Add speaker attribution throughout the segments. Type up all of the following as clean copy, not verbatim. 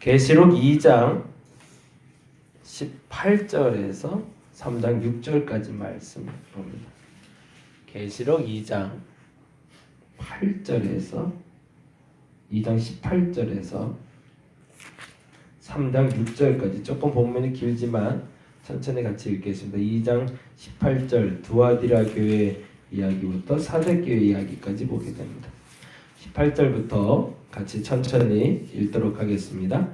Speaker 1: 계시록 2장 18절에서 3장 6절까지 말씀을 봅니다. 계시록 2장 8절에서 2장 18절에서 3장 6절까지 조금 본문이 길지만 천천히 같이 읽겠습니다. 2장 18절 두아디라 교회 이야기부터 사대교회 이야기까지 보게 됩니다. 18절부터 같이 천천히 읽도록 하겠습니다.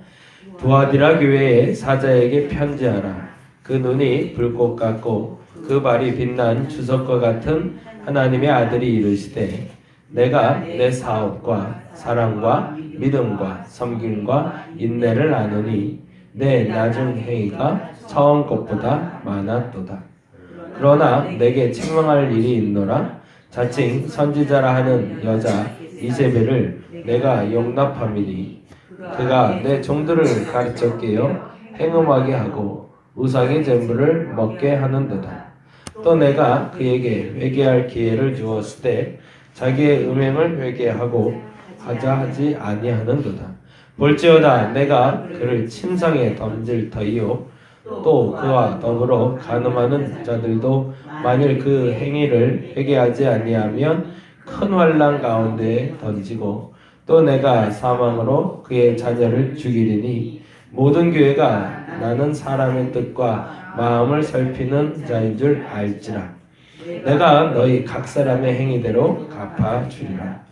Speaker 1: 두아디라 교회의 사자에게 편지하라. 그 눈이 불꽃 같고 그 발이 빛난 주석과 같은 하나님의 아들이 이르시되 내가 내 사업과 사랑과 믿음과 섬김과 인내를 아노니 내 나중 행위가 처음 것보다 많았도다. 그러나 내게 책망할 일이 있노라. 자칭 선지자라 하는 여자 이세벨을 내가 용납함이니 그가 내 종들을 가르쳐 깨어 행음하게 하고 우상의 제물을 먹게 하는도다. 또 내가 그에게 회개할 기회를 주었을 때 자기의 음행을 회개하고 하자 하지 아니하는도다. 볼지어다 내가 그를 침상에 던질 터이요 또 그와 더불어 간음하는 자들도 만일 그 행위를 회개하지 아니하면 큰 환난 가운데에 던지고 또 내가 사망으로 그의 자녀를 죽이리니 모든 교회가 나는 사람의 뜻과 마음을 살피는 자인 줄 알지라. 내가 너희 각 사람의 행위대로 갚아주리라.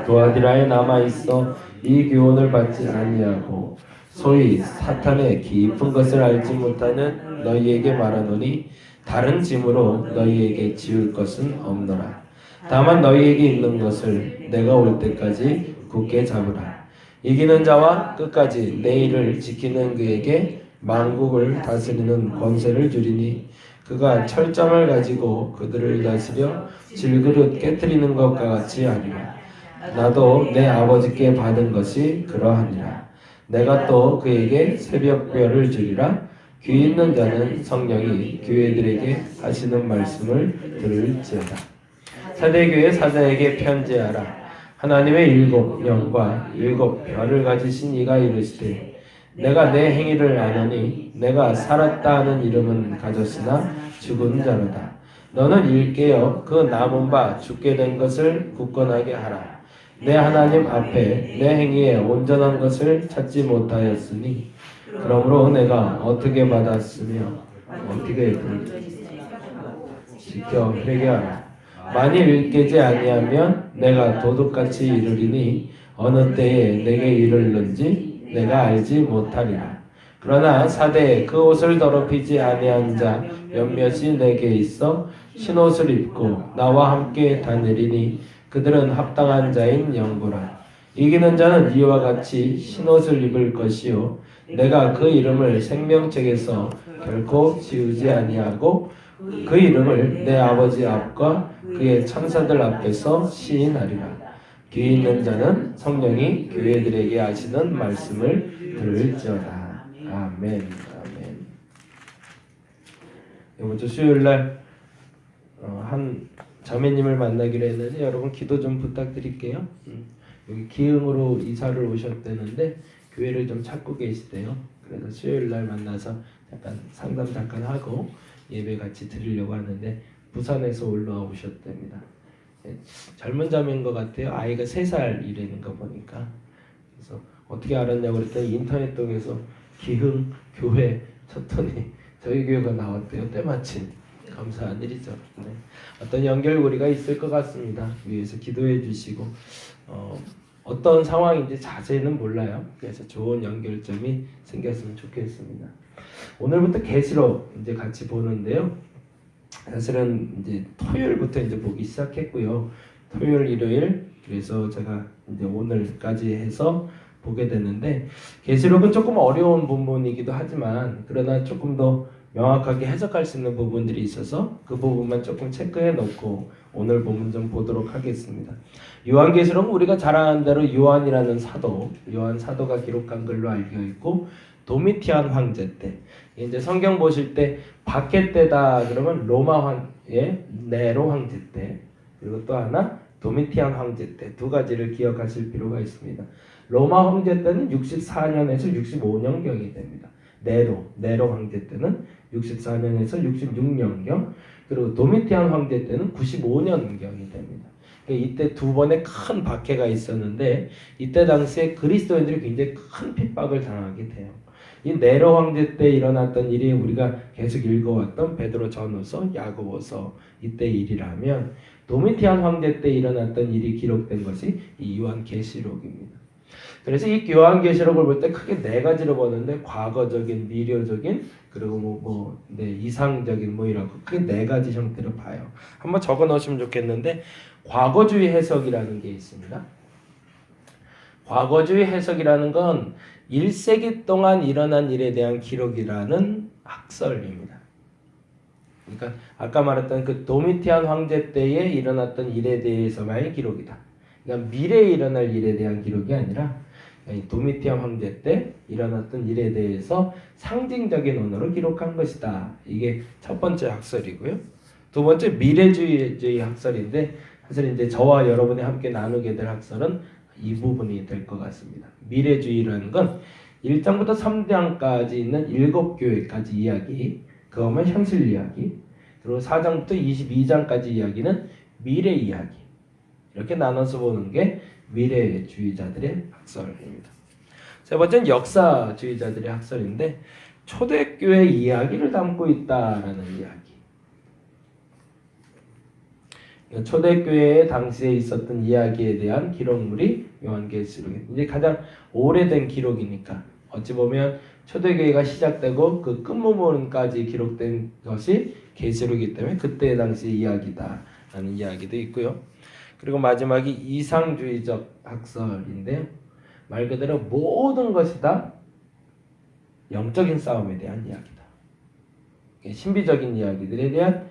Speaker 1: 두아디라에 남아있어 이 교훈을 받지 아니하고 소위 사탄의 깊은 것을 알지 못하는 너희에게 말하노니 다른 짐으로 너희에게 지울 것은 없노라. 다만 너희에게 있는 것을 내가 올 때까지 굳게 잡으라. 이기는 자와 끝까지 내 일을 지키는 그에게 만국을 다스리는 권세를 주리니 그가 철장을 가지고 그들을 다스려 질그릇 깨뜨리는 것과 같이 하리라. 나도 내 아버지께 받은 것이 그러하니라. 내가 또 그에게 새벽별을 주리라. 귀 있는 자는 성령이 교회들에게 하시는 말씀을 들을지어다. 사대교회 사자에게 편지하라. 하나님의 7영과 7별을 가지신 이가 이르시되 내가 내 행위를 아노니 내가 살았다 하는 이름은 가졌으나 죽은 자로다. 너는 일깨어 그 남은 바 죽게 된 것을 굳건하게 하라. 내 하나님 앞에 내 행위에 온전한 것을 찾지 못하였으니 그러므로 내가 어떻게 받았으며 어떻게 지켜 회개하라. 만일 깨지 아니하면 내가 도둑같이 이르리니 어느 때에 내게 이르는지 내가 알지 못하리라. 그러나 사대에 그 옷을 더럽히지 아니한 자 몇몇이 내게 있어 흰옷을 입고 나와 함께 다니리니 그들은 합당한 자인 영부라. 이기는 자는 이와 같이 흰옷을 입을 것이요 내가 그 이름을 생명책에서 결코 지우지 아니하고 그 이름을 내 아버지 앞과 그의 천사들 앞에서 시인하리라. 귀 있는 자는 성령이 교회들에게 하시는 말씀을 들을지어다. 아멘. 아멘. 이번 주 수요일날 한 자매님을 만나기로 했는데 여러분 기도 좀 부탁드릴게요. 여기 기흥으로 이사를 오셨다는데 교회를 좀 찾고 계시대요. 그래서 수요일날 만나서 약간 상담 잠깐 하고 예배 같이 드리려고 하는데 부산에서 올라오셨답니다. 젊은 자매인 것 같아요. 아이가 3살이라는 거 보니까. 그래서 어떻게 알았냐고 그랬더니 인터넷 통해서 기흥 교회 쳤더니 저희 교회가 나왔대요. 때마침. 감사한 일이죠. 네. 어떤 연결고리가 있을 것 같습니다. 위에서 기도해 주시고 어떤 상황인지 자세히는 몰라요. 그래서 좋은 연결점이 생겼으면 좋겠습니다. 오늘부터 계시록 이제 같이 보는데요. 사실은 이제 토요일부터 이제 보기 시작했고요. 토요일, 일요일 그래서 제가 이제 오늘까지 해서 보게 되는데 계시록은 조금 어려운 부분이기도 하지만 그러나 조금 더 명확하게 해석할 수 있는 부분들이 있어서 그 부분만 조금 체크해 놓고 오늘 본문 좀 보도록 하겠습니다. 요한계시록은 우리가 잘 아는 대로 요한이라는 사도, 요한 사도가 기록한 걸로 알고 있고 도미티안 황제 때 이제 성경 보실 때 바켓 때다 그러면 로마 네로 황제 때 그리고 또 하나 도미티안 황제 때 두 가지를 기억하실 필요가 있습니다. 로마 황제 때는 64년에서 65년경이 됩니다. 네로 황제 때는 64년에서 66년경, 그리고 도미티안 황제 때는 95년경이 됩니다. 이때 두 번의 큰 박해가 있었는데 이때 당시에 그리스도인들이 굉장히 큰 핍박을 당하게 돼요. 이 네로 황제 때 일어났던 일이 우리가 계속 읽어왔던 베드로 전후서, 야고보서 이때 일이라면 도미티안 황제 때 일어났던 일이 기록된 것이 이 요한계시록입니다. 그래서 이 요한계시록을 볼 때 크게 네 가지로 보는데 과거적인, 미래적인, 그리고 이상적인 이라고 크게 네 가지 형태로 봐요. 한번 적어 놓으시면 좋겠는데 과거주의 해석이라는 게 있습니다. 과거주의 해석이라는 건 1세기 동안 일어난 일에 대한 기록이라는 학설입니다. 그러니까 아까 말했던 그 도미티안 황제 때에 일어났던 일에 대해서만의 기록이다. 그러니까 미래에 일어날 일에 대한 기록이 아니라 도미티안 황제 때 일어났던 일에 대해서 상징적인 언어로 기록한 것이다. 이게 첫 번째 학설이고요. 두 번째 미래주의 학설인데 사실 이제 저와 여러분이 함께 나누게 될 학설은 이 부분이 될 것 같습니다. 미래주의라는 건 1장부터 3장까지 있는 7교회까지 이야기, 그거면 현실 이야기, 그리고 4장부터 22장까지 이야기는 미래 이야기. 이렇게 나눠서 보는 게 미래주의자들의 학설입니다. 세 번째는 역사주의자들의 학설인데 초대교회 이야기를 담고 있다라는 이야기. 초대교회의 당시에 있었던 이야기에 대한 기록물이 요한계시록입니다. 이제 가장 오래된 기록이니까 어찌 보면 초대교회가 시작되고 그 끝부분까지 기록된 것이 계시록이기 때문에 그때 당시 이야기다라는 이야기도 있고요. 그리고 마지막이 이상주의적 학설인데요. 말 그대로 모든 것이 다 영적인 싸움에 대한 이야기다. 신비적인 이야기들에 대한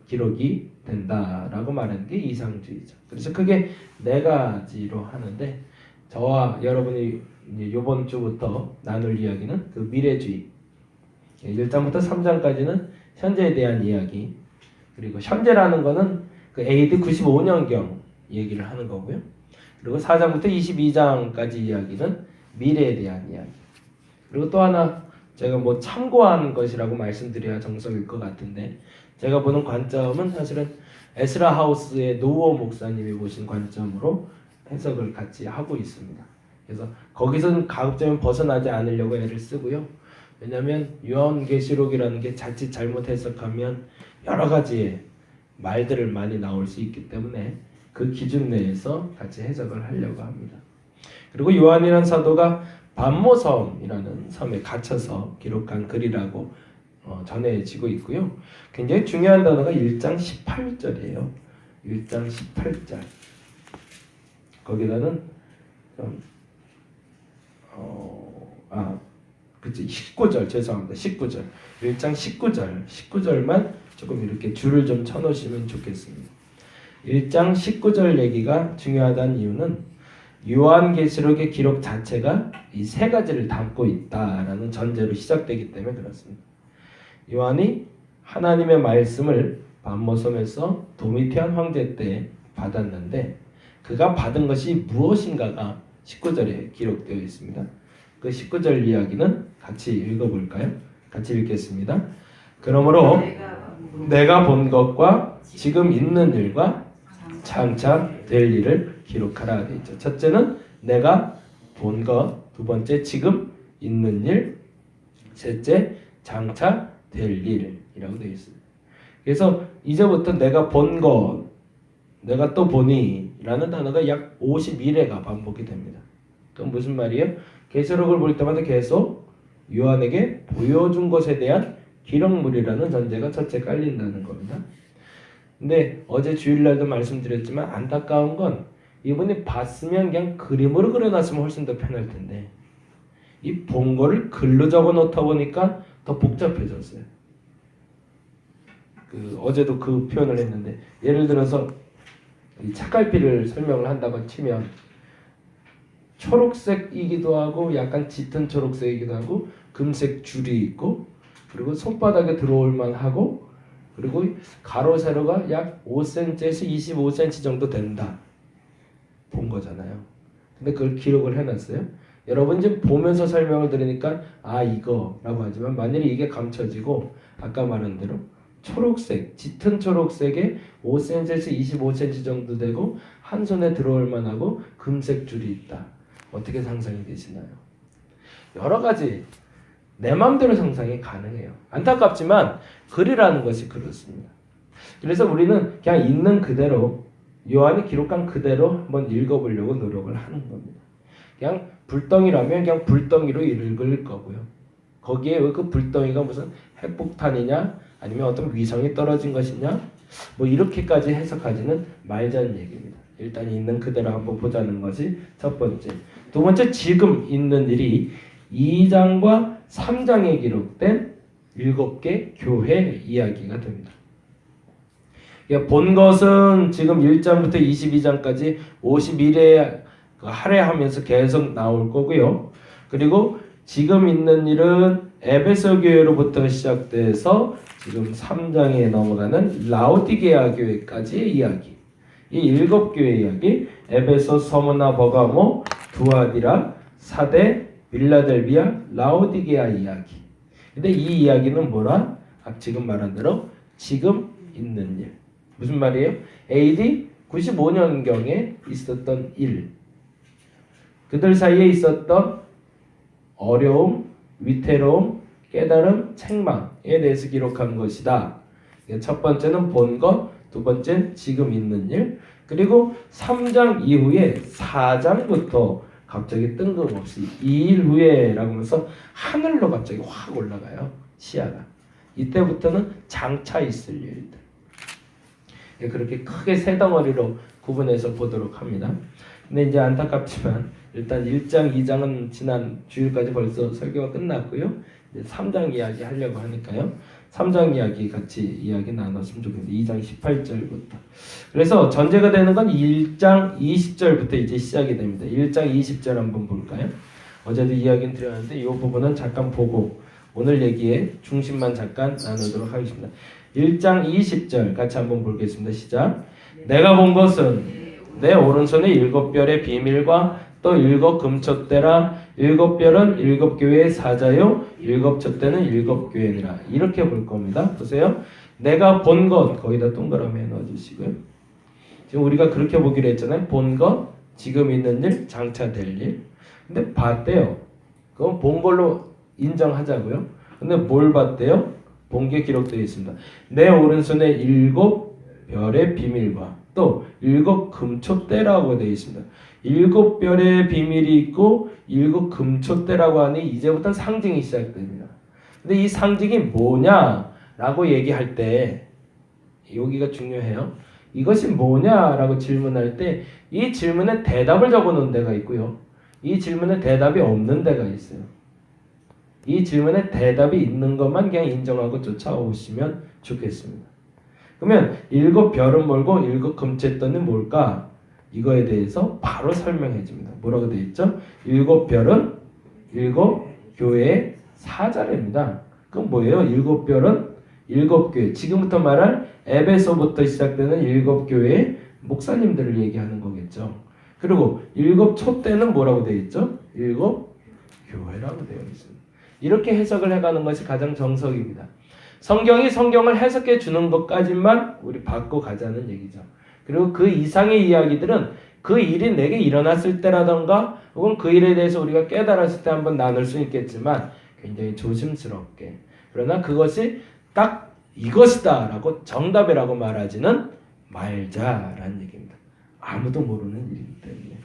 Speaker 1: 기록이 된다라고 말하는 게 이상주의죠. 그래서 크게 네 가지로 하는데 저와 여러분이 이번 주부터 나눌 이야기는 그 미래주의, 1장부터 3장까지는 현재에 대한 이야기, 그리고 현재라는 거는 그 AD 95년경 얘기를 하는 거고요. 그리고 4장부터 22장까지 이야기는 미래에 대한 이야기. 그리고 또 하나 제가 참고한 것이라고 말씀드려야 정석일 것 같은데 제가 보는 관점은 사실은 에스라 하우스의 노호 목사님이 보신 관점으로 해석을 같이 하고 있습니다. 그래서 거기서는 가급적이면 벗어나지 않으려고 애를 쓰고요. 왜냐하면 요한계시록이라는 게 자칫 잘못 해석하면 여러 가지의 말들을 많이 나올 수 있기 때문에 그 기준 내에서 같이 해석을 하려고 합니다. 그리고 요한이라는 사도가 반모섬이라는 섬에 갇혀서 기록한 글이라고 전해지고 있고요. 굉장히 중요한 단어가 1장 18절이에요. 1장 18절. 거기다는 19절 죄송합니다. 19절. 1장 19절만 조금 이렇게 줄을 좀 쳐놓으시면 좋겠습니다. 1장 19절 얘기가 중요하다는 이유는 요한계시록의 기록 자체가 이 세 가지를 담고 있다라는 전제로 시작되기 때문에 그렇습니다. 요한이 하나님의 말씀을 반모섬에서 도미티안 황제 때 받았는데 그가 받은 것이 무엇인가가 19절에 기록되어 있습니다. 그 19절 이야기는 같이 읽어볼까요? 같이 읽겠습니다. 그러므로 내가 본 것과 지금 있는 일과 장차 될 일을 기록하라 되어 있죠. 첫째는 내가 본 것, 두 번째 지금 있는 일, 셋째 장차 될 일이라고 되어 있습니다. 그래서 이제부터 내가 본 것, 내가 또 보니 라는 단어가 약 51회가 반복이 됩니다. 그럼 무슨 말이에요? 계시록을 볼 때마다 계속 요한에게 보여준 것에 대한 기록물이라는 전제가 첫째 깔린다는 겁니다. 근데 어제 주일날도 말씀드렸지만 안타까운 건 이분이 봤으면 그냥 그림으로 그려놨으면 훨씬 더 편할 텐데 이 본 거를 글로 적어 놓다 보니까 더 복잡해졌어요. 어제도 그 표현을 했는데 예를 들어서 이 책갈피를 설명을 한다고 치면 초록색이기도 하고 약간 짙은 초록색이기도 하고 금색 줄이 있고 그리고 손바닥에 들어올 만하고 그리고 가로 세로가 약 5cm에서 25cm 정도 된다. 본 거잖아요. 근데 그걸 기록을 해놨어요. 여러분 지금 보면서 설명을 들으니까 아 이거라고 하지만 만일에 이게 감춰지고 아까 말한 대로 초록색, 짙은 초록색에 5cm에서 25cm 정도 되고 한 손에 들어올 만하고 금색 줄이 있다. 어떻게 상상이 되시나요? 여러 가지 내 마음대로 상상이 가능해요. 안타깝지만 글이라는 것이 그렇습니다. 그래서 우리는 그냥 있는 그대로 요한이 기록한 그대로 한번 읽어보려고 노력을 하는 겁니다. 그냥 불덩이라면 그냥 불덩이로 읽을 거고요. 거기에 그 불덩이가 무슨 핵폭탄이냐 아니면 어떤 위성이 떨어진 것이냐 뭐 이렇게까지 해석하지는 말자는 얘기입니다. 일단 있는 그대로 한번 보자는 것이 첫 번째. 두 번째, 지금 있는 일이 2장과 3장에 기록된 7개 교회 이야기가 됩니다. 본 것은 지금 1장부터 22장까지 51회 할애하면서 계속 나올 거고요. 그리고 지금 있는 일은 에베소 교회로부터 시작돼서 지금 3장에 넘어가는 라오디게아 교회까지의 이야기. 이 7교회 이야기, 에베소, 서머나, 버가모, 두아디라, 사대, 빌라델비아, 라오디게아 이야기. 근데 이 이야기는 뭐라? 지금 말한 대로 지금 있는 일. 무슨 말이에요? AD 95년경에 있었던 일. 그들 사이에 있었던 어려움, 위태로움, 깨달음, 책망에 대해서 기록한 것이다. 첫 번째는 본 것, 두 번째는 지금 있는 일, 그리고 3장 이후에 4장부터 갑자기 뜬금없이 이 일 후에라고 하면서 하늘로 갑자기 확 올라가요. 시야가. 이때부터는 장차 있을 일들. 그렇게 크게 세 덩어리로 구분해서 보도록 합니다. 근데 이제 안타깝지만 일단 1장, 2장은 지난 주일까지 벌써 설교가 끝났고요. 이제 3장 이야기 하려고 하니까요. 3장 이야기 같이 이야기 나눴으면 좋겠는데 2장 18절부터. 그래서 전제가 되는 건 1장 20절부터 이제 시작이 됩니다. 1장 20절 한번 볼까요? 어제도 이야기는 드렸는데 이 부분은 잠깐 보고 오늘 얘기의 중심만 잠깐 나누도록 하겠습니다. 1장 20절 같이 한번 보겠습니다. 시작. 내가 본 것은 내 오른손에 7별의 비밀과 또 7금촛대라. 7별은 7교회의 사자요 7촛대는 7교회니라. 이렇게 볼 겁니다. 보세요. 내가 본 것 거기다 동그라미 넣어주시고요. 지금 우리가 그렇게 보기로 했잖아요. 본 것, 지금 있는 일, 장차 될 일. 근데 봤대요. 그건 본 걸로 인정하자고요. 근데 뭘 봤대요? 본 게 기록되어 있습니다. 내 오른손에 7별의 비밀과 또 7금촛대라고 되어 있습니다. 7별의 비밀이 있고 7금촛대라고 하니 이제부터 상징이 시작됩니다. 근데 이 상징이 뭐냐라고 얘기할 때 여기가 중요해요. 이것이 뭐냐라고 질문할 때 이 질문에 대답을 적어놓은 데가 있고요. 이 질문에 대답이 없는 데가 있어요. 이 질문에 대답이 있는 것만 그냥 인정하고 쫓아오시면 좋겠습니다. 그러면 7별은 뭘고 7금촛대는 뭘까? 이거에 대해서 바로 설명해 줍니다. 뭐라고 되어 있죠? 7별은 7교회의 사자랍니다. 그럼 뭐예요? 7별은 7교회. 지금부터 말할 에베소부터 시작되는 7교회의 목사님들을 얘기하는 거겠죠. 그리고 7촛대는 뭐라고 되어 있죠? 7교회라고 되어 있습니다. 이렇게 해석을 해가는 것이 가장 정석입니다. 성경이 성경을 해석해 주는 것까지만 우리 받고 가자는 얘기죠. 그리고 그 이상의 이야기들은 그 일이 내게 일어났을 때라던가 혹은 그 일에 대해서 우리가 깨달았을 때 한번 나눌 수 있겠지만 굉장히 조심스럽게, 그러나 그것이 딱 이것이다 라고 정답이라고 말하지는 말자라는 얘기입니다. 아무도 모르는 일이기 때문에.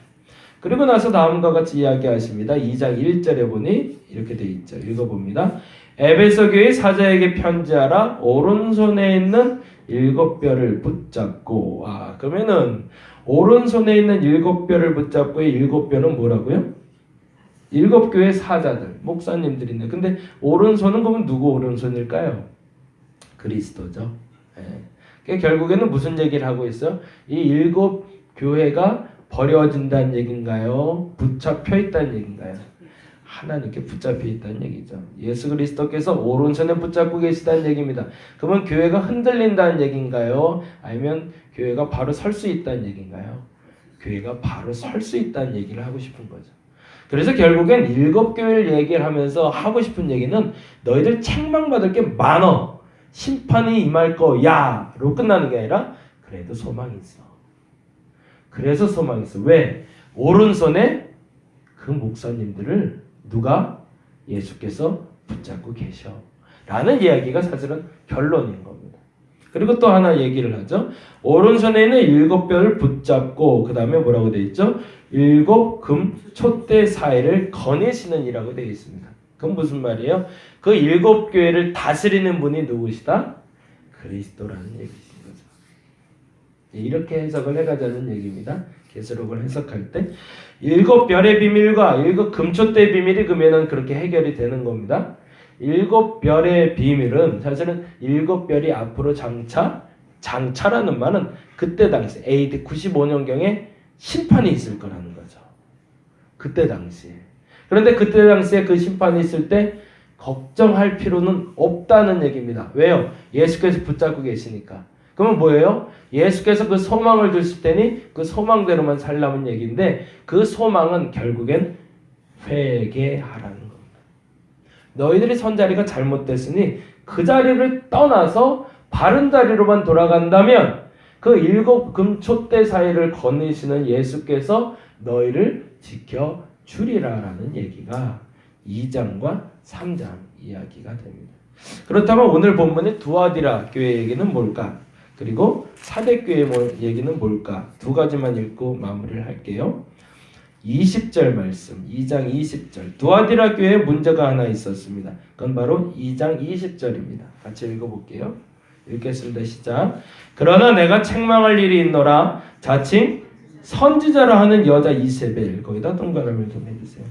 Speaker 1: 그리고 나서 다음과 같이 이야기하십니다. 2장 1절에 보니 이렇게 돼 있죠. 읽어봅니다. 에베소 교회 사자에게 편지하라. 오른손에 있는 7별을 붙잡고. 그러면은 오른손에 있는 7별을 붙잡고의 7별은 뭐라고요? 7교회 사자들, 목사님들인데, 근데 오른손은 그러면 누구 오른손일까요? 그리스도죠. 결국에는 무슨 얘기를 하고 있어요? 이 7교회가 버려진다는 얘기인가요? 붙잡혀 있다는 얘기인가요? 하나님께 붙잡혀 있다는 얘기죠. 예수 그리스도께서 오른손에 붙잡고 계시다는 얘기입니다. 그러면 교회가 흔들린다는 얘기인가요? 아니면 교회가 바로 설 수 있다는 얘기인가요? 교회가 바로 설 수 있다는 얘기를 하고 싶은 거죠. 그래서 결국엔 7교회를 얘기를 하면서 하고 싶은 얘기는 너희들 책망받을 게 많어. 심판이 임할 거야로 끝나는 게 아니라 그래도 소망이 있어. 그래서 소망이 있어. 왜? 오른손에 그 목사님들을 누가? 예수께서 붙잡고 계셔. 라는 이야기가 사실은 결론인 겁니다. 그리고 또 하나 얘기를 하죠. 오른손에는 7뼈를 붙잡고 그 다음에 뭐라고 되어 있죠? 7 금촛대 사이를 거니시는 이라고 되어 있습니다. 그건 무슨 말이에요? 그 7교회를 다스리는 분이 누구시다? 그리스도라는 얘기신 거죠. 이렇게 해석을 해가자는 얘기입니다. 계시록을 해석할 때 7별의 비밀과 7 금촛대의 비밀이 그러면은 그렇게 해결이 되는 겁니다. 7별의 비밀은 사실은 7별이 앞으로 장차라는 말은 그때 당시 AD 95년경에 심판이 있을 거라는 거죠. 그때 당시에. 그런데 그때 당시에 그 심판이 있을 때 걱정할 필요는 없다는 얘기입니다. 왜요? 예수께서 붙잡고 계시니까. 그러면 뭐예요? 예수께서 그 소망을 주실 테니 그 소망대로만 살라는 얘기인데 그 소망은 결국엔 회개하라는 겁니다. 너희들이 선 자리가 잘못됐으니 그 자리를 떠나서 바른 자리로만 돌아간다면 그 7 금촛대 사이를 거니시는 예수께서 너희를 지켜주리라라는 얘기가 2장과 3장 이야기가 됩니다. 그렇다면 오늘 본문의 두아디라 교회 얘기는 뭘까? 그리고 사대교회 얘기는 뭘까? 두 가지만 읽고 마무리를 할게요. 20절 말씀, 2장 20절. 두아디라 교회에 문제가 하나 있었습니다. 그건 바로 2장 20절입니다. 같이 읽어볼게요. 읽겠습니다. 시작. 그러나 내가 책망할 일이 있노라. 자칭 선지자라 하는 여자 이세벨. 거기다 동그라미를 좀 해주세요.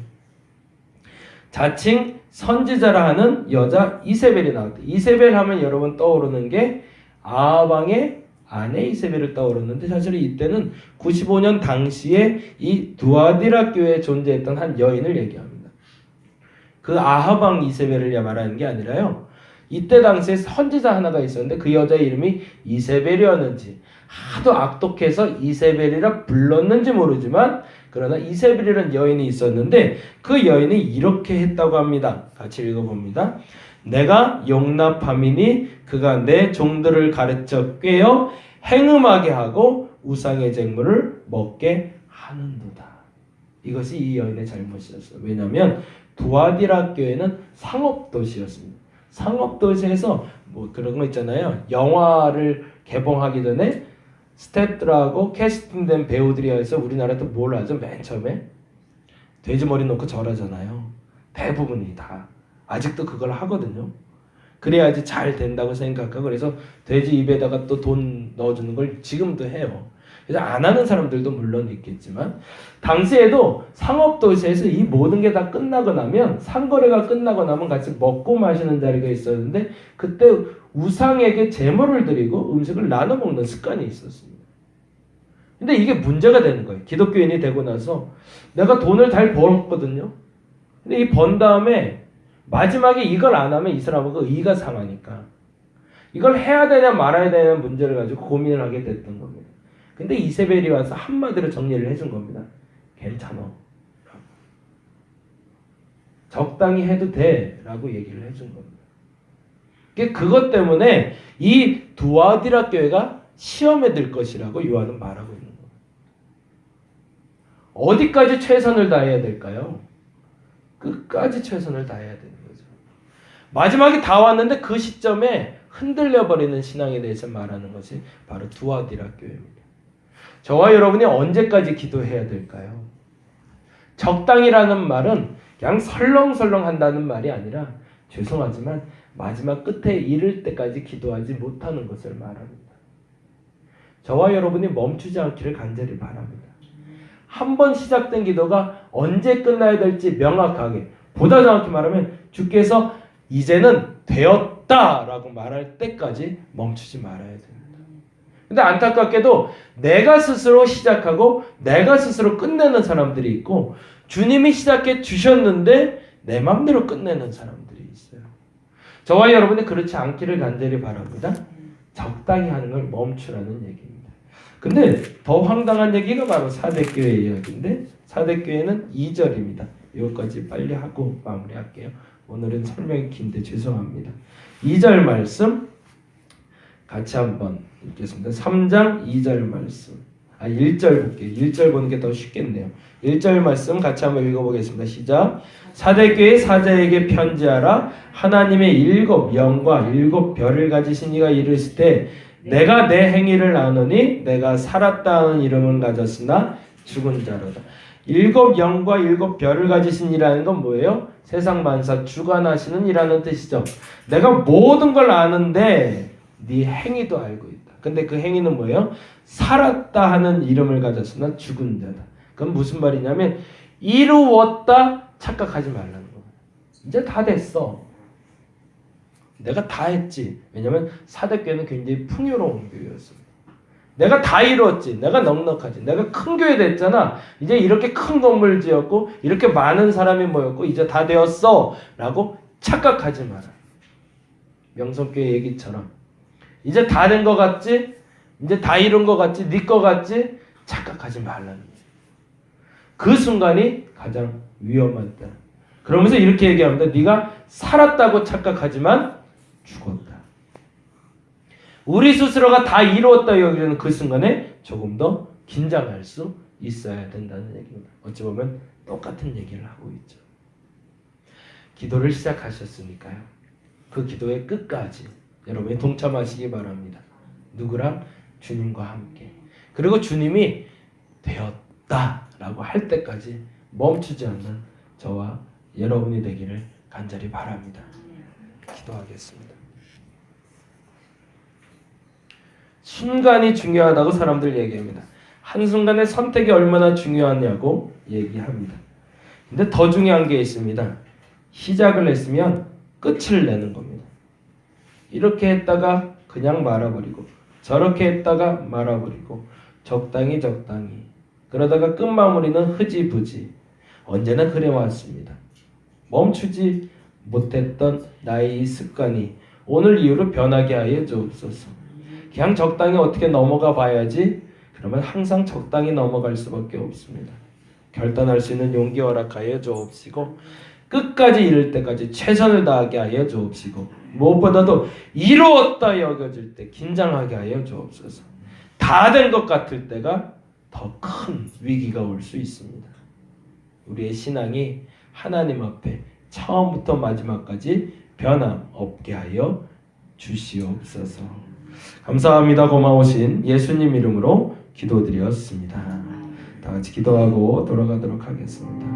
Speaker 1: 자칭 선지자라 하는 여자 이세벨이 나왔다. 이세벨 하면 여러분 떠오르는 게 아합왕의 아내 이세벨을 떠오르는데 사실 이때는 95년 당시에 이 두아디라 교회에 존재했던 한 여인을 얘기합니다. 그 아합왕 이세벨을 말하는 게 아니라요. 이때 당시에 선지자 하나가 있었는데 그 여자 이름이 이세벨이었는지 하도 악독해서 이세벨이라 불렀는지 모르지만 그러나 이세벨이라는 여인이 있었는데 그 여인이 이렇게 했다고 합니다. 같이 읽어봅니다. 내가 용납함이니 그가 내 종들을 가르쳐 꿰어 행음하게 하고 우상의 쟁물을 먹게 하는도다. 이것이 이 여인의 잘못이었어요. 왜냐하면 두아디라 교회는 상업도시였습니다. 상업도시에서 뭐 그런 거 있잖아요. 영화를 개봉하기 전에 스태프들하고 캐스팅된 배우들이 해서 우리나라도 뭘 하죠? 맨 처음에 돼지머리 놓고 절하잖아요. 대부분이 다 아직도 그걸 하거든요. 그래야지 잘 된다고 생각하고 그래서 돼지 입에다가 또 돈 넣어주는 걸 지금도 해요. 그래서 안 하는 사람들도 물론 있겠지만 당시에도 상업도시에서 이 모든 게 다 끝나고 나면 상거래가 끝나고 나면 같이 먹고 마시는 자리가 있었는데 그때 우상에게 제물을 드리고 음식을 나눠 먹는 습관이 있었습니다. 근데 이게 문제가 되는 거예요. 기독교인이 되고 나서 내가 돈을 잘 벌었거든요. 근데 이 번 다음에 마지막에 이걸 안 하면 이 사람하고 의가 상하니까 이걸 해야 되냐 말아야 되냐는 문제를 가지고 고민을 하게 됐던 겁니다. 근데 이세벨이 와서 한마디로 정리를 해준 겁니다. 괜찮아. 적당히 해도 돼 라고 얘기를 해준 겁니다. 그것 때문에 이 두아디라 교회가 시험에 들 것이라고 요한은 말하고 있는 거예요. 어디까지 최선을 다해야 될까요? 끝까지 최선을 다해야 되는 거죠. 마지막에 다 왔는데 그 시점에 흔들려버리는 신앙에 대해서 말하는 것이 바로 두아디라 교회입니다. 저와 여러분이 언제까지 기도해야 될까요? 적당이라는 말은 그냥 설렁설렁 한다는 말이 아니라 죄송하지만 마지막 끝에 이를 때까지 기도하지 못하는 것을 말합니다. 저와 여러분이 멈추지 않기를 간절히 바랍니다. 한 번 시작된 기도가 언제 끝나야 될지 명확하게, 보다 정확히 말하면 주께서 이제는 되었다라고 말할 때까지 멈추지 말아야 됩니다. 근데 안타깝게도 내가 스스로 시작하고 내가 스스로 끝내는 사람들이 있고 주님이 시작해 주셨는데 내 마음대로 끝내는 사람들이 있어요. 저와 여러분이 그렇지 않기를 간절히 바랍니다. 적당히 하는 걸 멈추라는 얘기입니다. 근데 더 황당한 얘기가 바로 사대교회 이야기인데 사대교회는 2절입니다. 이것까지 빨리 하고 마무리할게요. 오늘은 설명이 긴데 죄송합니다. 2절 말씀 같이 한번 읽겠습니다. 3장 2절 말씀. 1절 볼게요. 1절 보는 게 더 쉽겠네요. 1절 말씀 같이 한번 읽어보겠습니다. 시작. 사대교회 사자에게 편지하라. 하나님의 7 영과 7 별을 가지신 이가 이르실 때 내가 내 행위를 아노니 내가 살았다 하는 이름은 가졌으나 죽은 자로다. 7 영과 7 별을 가지신 이라는 건 뭐예요? 세상 만사 주관하시는 이라는 뜻이죠. 내가 모든 걸 아는데 네 행위도 알고 있다. 근데 그 행위는 뭐예요? 살았다 하는 이름을 가졌으나 죽은 자다. 그건 무슨 말이냐면 이루었다 착각하지 말라는 거예요. 이제 다 됐어. 내가 다 했지. 왜냐면 사대교회는 굉장히 풍요로운 교회였습니다. 내가 다 이루었지. 내가 넉넉하지. 내가 큰 교회 됐잖아. 이제 이렇게 큰 건물 지었고 이렇게 많은 사람이 모였고 이제 다 되었어 라고 착각하지 마라. 명성교회 얘기처럼 이제 다 된 것 같지? 이제 다 이룬 것 같지? 네 것 같지? 착각하지 말라는 거예요. 그 순간이 가장 위험한 때. 그러면서 이렇게 얘기합니다. 네가 살았다고 착각하지만 죽었다. 우리 스스로가 다 이루었다 여기는 그 순간에 조금 더 긴장할 수 있어야 된다는 얘기입니다. 어찌 보면 똑같은 얘기를 하고 있죠. 기도를 시작하셨으니까요. 그 기도의 끝까지 여러분이 동참하시기 바랍니다. 누구랑? 주님과 함께. 그리고 주님이 되었다라고 할 때까지 멈추지 않는 저와 여러분이 되기를 간절히 바랍니다. 기도하겠습니다. 순간이 중요하다고 사람들 얘기합니다. 한순간의 선택이 얼마나 중요하냐고 얘기합니다. 근데 더 중요한 게 있습니다. 시작을 했으면 끝을 내는 겁니다. 이렇게 했다가 그냥 말아버리고 저렇게 했다가 말아버리고 적당히 그러다가 끝마무리는 흐지부지 언제나 그래왔습니다. 멈추지 못했던 나의 이 습관이 오늘 이후로 변하게 하여 주옵소서. 그냥 적당히 어떻게 넘어가 봐야지 그러면 항상 적당히 넘어갈 수밖에 없습니다. 결단할 수 있는 용기 허락하여 주옵시고 끝까지 이룰 때까지 최선을 다하게 하여 주옵시고 무엇보다도 이루었다 여겨질 때 긴장하게 하여 주옵소서. 다 된 것 같을 때가 더 큰 위기가 올 수 있습니다. 우리의 신앙이 하나님 앞에 처음부터 마지막까지 변함 없게 하여 주시옵소서. 감사합니다. 고마우신 예수님 이름으로 기도드렸습니다. 다 같이 기도하고 돌아가도록 하겠습니다.